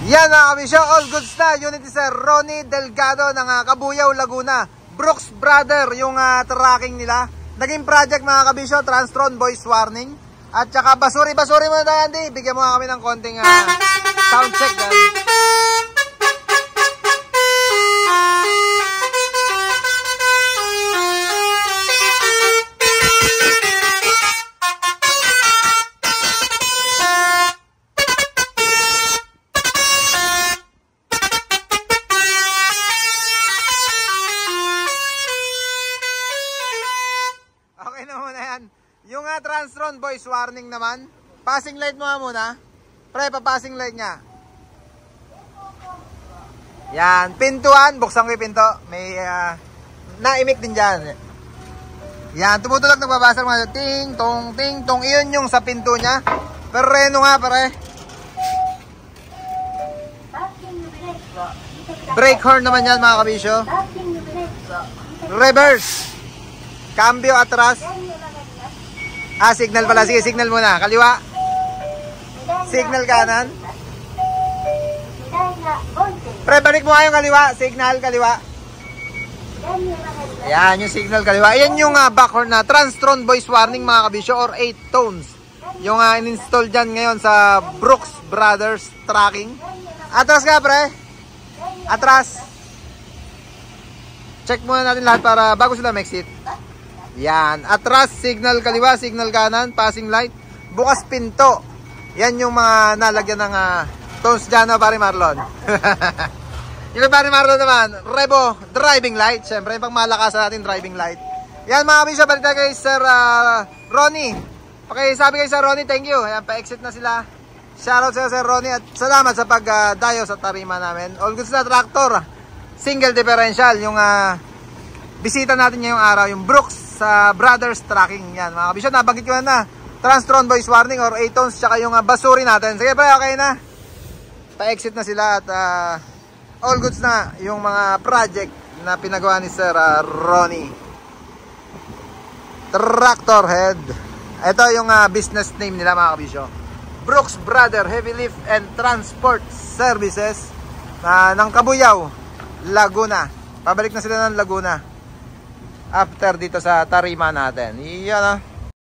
Yan mga kabisyo, all goods na. Unit ni Sir Ronnie Delgado ng Kabuyaw, Laguna. Brooks Brother yung tracking nila. Naging project mga kabisyo, Transtron voice warning. At saka basuri mo na Andy. Bigyan mo nga kami ng konting sound check. Okay na muna yan. Yung Transtron voice warning naman. Passing light mo nga muna. Pre, pa-passing light niya. Yan. Pintuan. Buksan ko yung pinto. May naimik din dyan. Yan. Tumutulak nagbabasag mga ting, tong, ting, tong. Iyon yung sa pinto niya. Pero reno nga, pare. Brake horn naman yan mga kabisyo. Reverse. Cambio atras. Signal pala. Sige, signal muna. Kaliwa. Signal kanan. Pre, balik mo nga yung kaliwa. Signal, kaliwa. Ayan, yung signal kaliwa. Ayan yung backhorn na Transtron voice warning mga kabisyo or 8 tones. Yung in-install dyan ngayon sa Brooks Brothers tracking. Atras ka, pre. Atras. Check muna natin lahat para bago sila mag-exit. Yan, atras, signal kaliwa, signal kanan, passing light, bukas pinto. Yan yung mga nalagyan ng tones dyan na pare Marlon. Yung pare Marlon naman, Revo driving light. Siyempre, pang malakas natin driving light. Yan mga kabisyo, balik tayo kay Sir Ronnie. Okay, sabi kay Sir Ronnie, thank you. Ayan, pa-exit na sila. Shoutout sa Sir Ronnie at salamat sa pag-dayo sa tarima namin. All goods na tractor. Single differential, yung bisita natin ngayong araw, yung Brooks sa Brothers Tracking. Yan mga kabisyo, nabanggit ko na Transtron voice warning or 8 tones, tsaka yung basuri natin. Sige pa, okay na. Pa-exit na sila at all goods na yung mga project na pinagawa ni Sir Ronnie. Tractor Head. Ito yung business name nila mga kabisyo, Brooks Brother Heavy Lift and Transport Services ng Kabuyaw, Laguna. Pabalik na sila ng Laguna after dito sa tarima natin. Iyan